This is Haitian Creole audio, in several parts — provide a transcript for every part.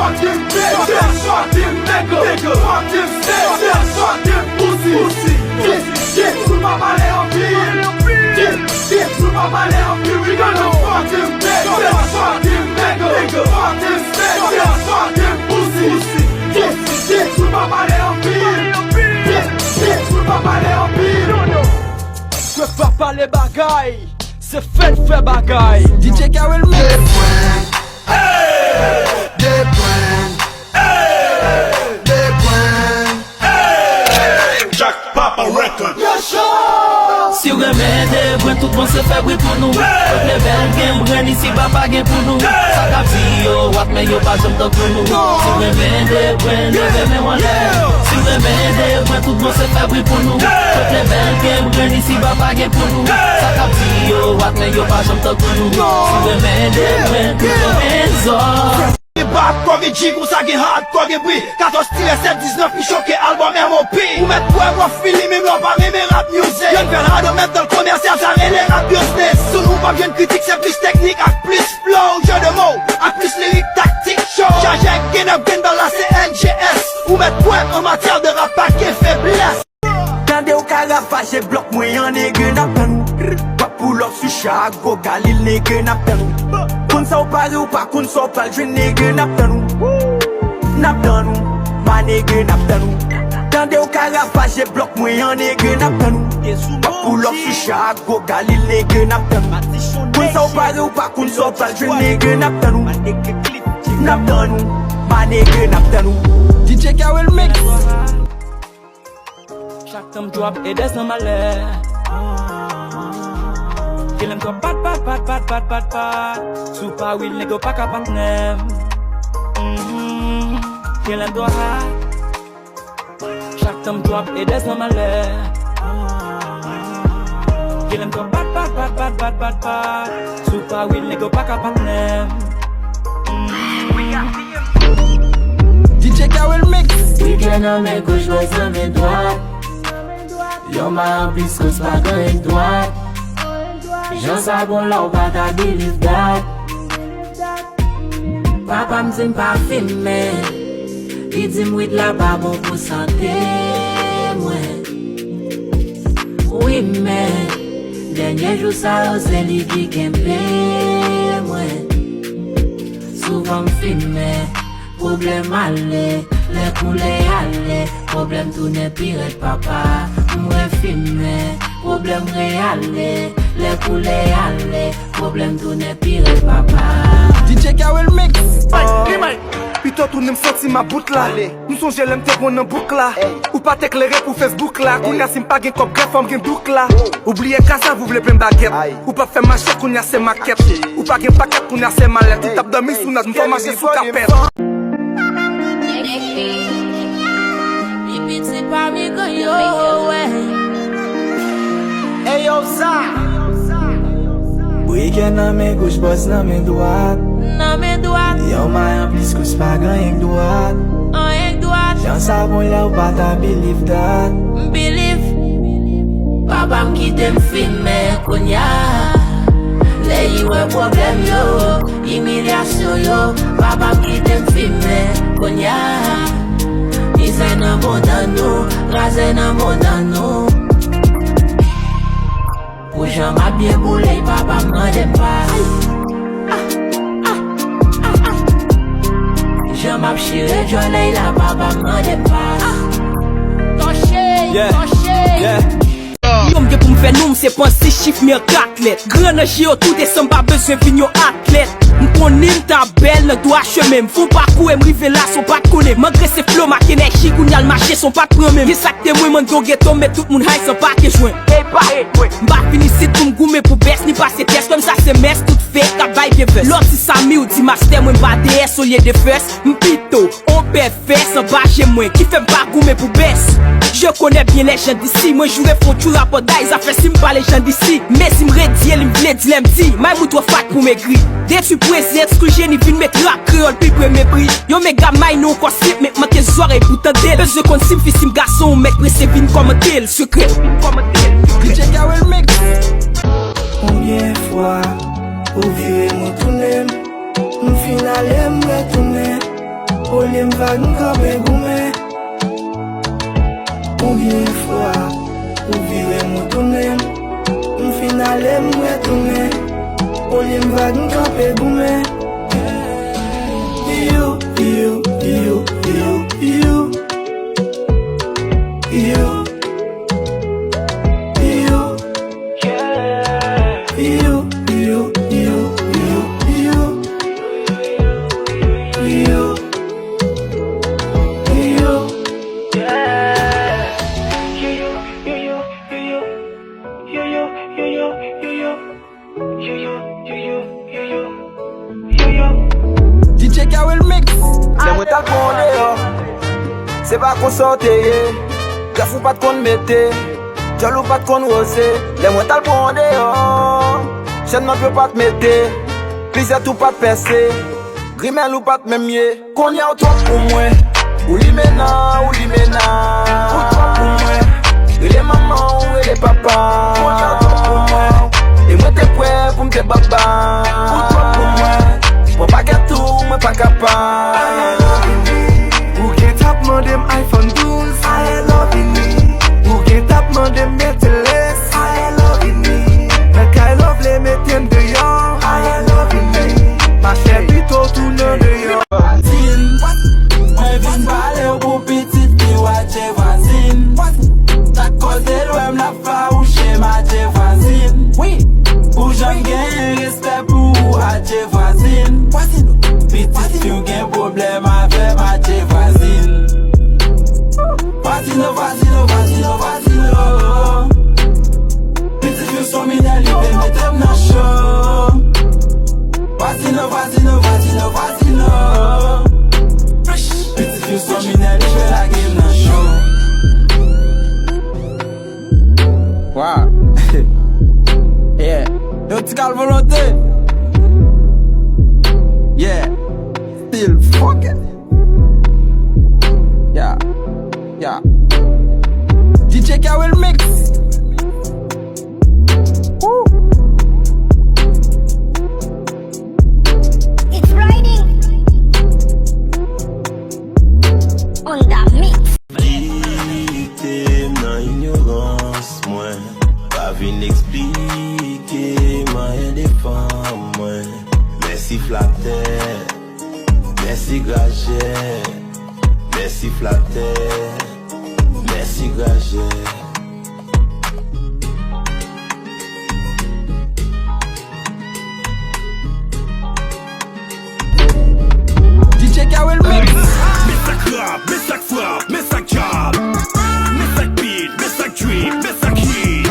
fuck them bitches, fuck them nigga, fuck them bitches, fuck them pussy. Get to my balai en pile, get to my balai en pile. We gonna fuck them bitches, fuck them nigga, fuck them bitches, fuck them pussy. Get to my balai en pile, get to my balai en pile. Je peux pas les bagailles, c'est fait bagaille. DJ Kawel Mix. Des points, Jack Papa Record. Si ou remen de bwen, tout bon se febri pou nou. Tout le bel gen bren, isi papa gen pou nou. Sa kap si yo, wak men yo pa jom tok pou nou. Si ou remen de bwen, leve men wan lè. Si ou remen de bwen, tout bon se febri pou nou. Tout le bel gen bren, isi papa gen pou nou. Sa kap si yo, wak men yo pa jom tok pou nou. Si ou remen de bwen, tout bon men zon. Bak kogue jig ou sa gen hard kogue bri 14 tire 7 19 mi choke album M.O.P. Ou met poe waf fili mim lop a reme rap music. Yon ven hard met dans le commercial jare le rap business. Sou nou pa bien critique c'est plus technique ak plus flow. Jeu de mots ak plus lyrique tactique show. Charge gen up gen dans la CNGS. Ou met poe en matière de rap ak faiblesse. Tande ou Caravaggio bloc moyen nègre n'a pas nous. Pas pull up sur Chicago Galil nègre n'a pas nous. Kon sa ou pari ou pa kon sa ou pal jwen nègre n'a pas nous. N'a pas nous, ma nègre n'a pas nous. Tande ou Caravaggio bloc moyen nègre n'a pas nous. Pas pull up sur Chicago Galil nègre n'a pas nous. Kon sa ou pari ou pa kon sa ou pal jwen nègre n'a pas nous. N'a pas nous, ma nègre n'a pas nous. DJ Kawel Mix. Chaque time drop et des dans ma lè. Kill em comme pat. Super will nigga pa ka pat nem. Kill em do hard. Chaque time drop et des dans ma lè. Kill em comme pat. Super will nigga pa ka pat nem. DJ Kawel Mix. Weekend on mes gauche, boys on mes droites. Yo ma bis cause pa gen droite. J'en sa bon la ou pa ta believe that. Papa m'dim pa filme. Li dim wid la pa bon pou santé mwen. Oui men, denye jou sa yo se li di kempe mwen. Souvan m'filme, problem ale, le koule ale. Problem tourne pire papa. Mwen filme, problem reale. Le koule ale, problem tourne pire papa. DJ Kawel Mix. Pito tourne m'senti ma bout la. M'sonje lem te kon nan bouk la. Ou pa t'éclairer pour Facebook la. Kounya si m'pa gen kop gref, fom gen douk la. Oubliez kasa, vous voulez plein baguette. Ou pa fè marché, kounya se maquette. Ou pa gen paquet, kounya se malette. Ou tap dormi sou nas, m'fò marché sou kapet. Pipiti pa mi go yo, Hey yo, Za. Weekend nan men gauche, boss nan men droite. nan men doat, Yo mayan plis kous pa gan yek droite. an yek doat. Jan sa bon la ou pa ta believe that. Believe. Papa m'kite m'filme konya. Le yiwe problem yo, humiliation yo. Papa m'kite m'filme konya. Ise nan bon dan nou, raze nan bon dan nou. Pou jan ma bien boule, papa m'mande pas. Jan ma p'chire jolay la, papa m'mande pas. Yeah. Yo m'ge pou m'fè noum se panse chif mi katlet. Grenoje yo tout desem pa bezwen vin yo atlet. M'konim ta bel nan do a cheme. M'fon parkou e m'rive la son pat kone. Malgré se flow mak enerji koun yal mache son pat preme. Ye sakte mwen man do geton met tout moun hay san pa ke jwen. M'ba finisit pou m'goume pou bes ni pase test. Comme ça se mes tout fait ka bay bien ves. Lord si sami ou di master mwen ba DS au lieu de first. M'pito, on perd fes en baje mwen. Ki fe m'ba goume pou bes. Je connais bien les gens d'ici. Moi j'aurais foutu rapport d'aïs. Ça fait si m'pas les gens d'ici. Mais si m'redie, il m'vle di l'mdi. Mai mou trop fat pour maigrir. Dès tu présentes, ce que j'ai ni vin mettre rap créole puis pour mépris. Yo mes gars mai non kon slip, mais manque soirée pour tenter. Besoin qu'on sim fils sim garçon, mec pressé vin comme tel. Secret. DJ Kawel Mix. Combien fois ou virer mon tourner, mon final me retourner. Olye m'vag m'kape goume. Combien de fois ou vire m'tourne, m'finale m'retourne. Olye m'vag m'kape goume. You, you, you, you, you. You, you, you, you, you, you, you, DJ Kawel Mix. C'est moi t'as le monde, c'est pas qu'on sorte. Graf ou pas de qu'on mette, jaloux pas de qu'on rose. Les moi t'as le monde, chaîne ma peut pas te mettre. Plaisir tout pas te percer, grimel ou pas te même mieux. Qu'on y a autant pour moi, ou l'imena, ou l'imena. Autant pour moi, et les mamans, et les papas. Qu'on y a autant pour moi, et moi t'es prêt pour m'te baba. Autant pour moi, moi pas gâteau, moi pas capable. Ou gen tap man dem iPhone 12, I loving me. Ou gen tap man dem Mercedes, I loving me. Mek I love les metyen de yon, I loving me. Ma chè pito tourne de yon. Mwen vin pale ou pou pitit pi wache vazin. Ta kote lwem la faouche mache vazin. Ou jan gen respect pou wache vazin. Pitit pi ou gen problem ave mache vazin. Vazino, vazino, vazino, vazino. Pitit pi ou son minel li pe metem nan show. Vazino, vazino, vazino, vazino. Pitit pi ou son minel li pe la game nan show. Wow. Yeah. Yo tikal volonté. Yeah. Still fucking. Yeah. Yeah. DJ Kawel Mix. Woo. It's raining on the mix. Expliquer nan ignorance mwen, pa vin expliquer mwen defan mwen. Merci flatter, merci grajer, merci flatter, merci grajer. DJ Kawel Mix. Messac rap, messac frappe, messac jab. Messac beat, messac drip, messac hit.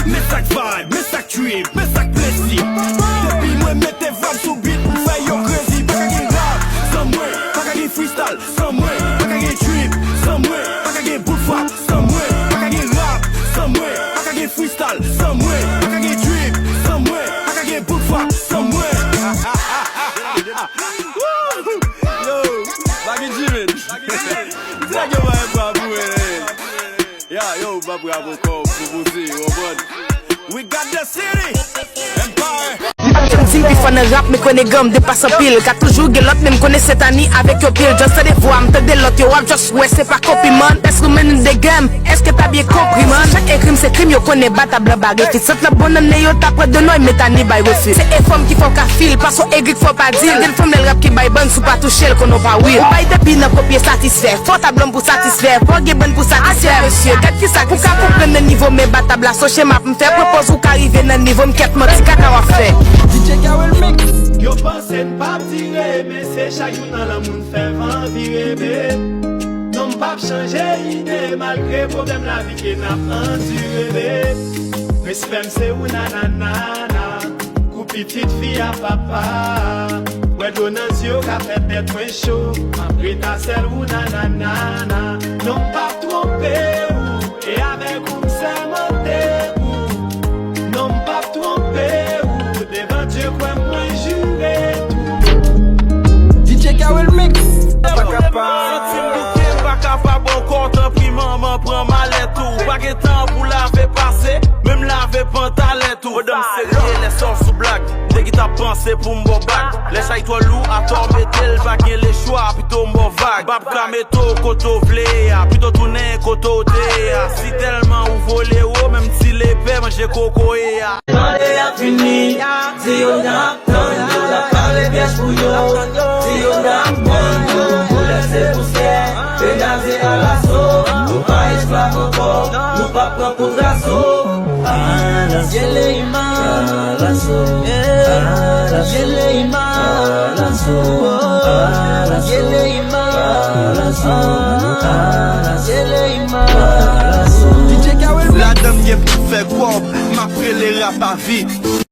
Messac vibe, messac trip, messac blessing. Depuis moi mette vibe sous beat, m'fay yo crazy. Pas qu'à gen rap, somewhere. Pas qu'à gen freestyle, somewhere. Pas qu'à gen trip, somewhere. Pas qu'à gen boot rap, somewhere. Pas qu'à gen rap, somewhere. Pas qu'à gen freestyle, somewhere. Pas qu'à gen trip, somewhere. Pas qu'à gen boot rap, somewhere. Yo, Baggy Jimin. Drag your man, babu. Yeah, yo, babu, I will call for We got the city, Empire. Sim pi fan rap me kone gam depasse pile. Ka toujou gen lot men kone set ani avec yo pile. Just de voix m'te de lot yo wap just ouais c'est pas copy man. Est-ce que men de game? Est-ce que t'as bien compris man? Chaque crime c'est crime yo kone batable bague. Qui cette la bonne année yo t'apre de noi metani by refus. C'est les femmes qui font ka fil parce que aigri faut pas dire. Gen femme rap qui bay bonne sou pas toucher qu'on pas oui. Ou bay depuis na copier satisfaire. Faut ta blonde pour satisfaire. Faut gen bonne pour satisfaire monsieur. Gat qui ça pour ka comprendre niveau mais batable la so schéma me faire propose ou qu'arriver nan niveau m'ket menti kaka wa fait. DJ Kawel Mix. Yo pense n'pap tire, mais c'est chaque jour dans le monde fait vent virer. Non pas changer idée malgré problème la vie qui n'a pas enduré. Respect c'est ou nanana, coup petite fille à papa. Ouais donne yeux qu'a fait d'être chaud, après ta selle ou nanana. Non pas tromper ou et avec ou c'est monter ou non pas tromper ou devant Dieu quoi moi jurer tout. DJ Kawel Mix. Pas capable bon compte pris maman prend malette tout. Pas de temps pour laver passer, même laver pantalon tout. Madame c'est les sorts sous blague. Dès qu'il t'a pensé pour m'bo bac. Laisse avec toi loup à toi mettre le bac et les choix plutôt m'bo vague. bag. Bab kameto koto vle ya, plutôt tourner koto te ya. Si tellement ou volé ou même si les pères manger coco ya. Mande a fini, si yo n'a plan, yo la parle piège pour yo. Si yo n'a plan, yo pour laisser pousser, pénaliser à l'assaut. Nous pas esclaves encore, nous pas prendre pour l'assaut. La dame y'a pour faire quoi, m'après les rap à vie.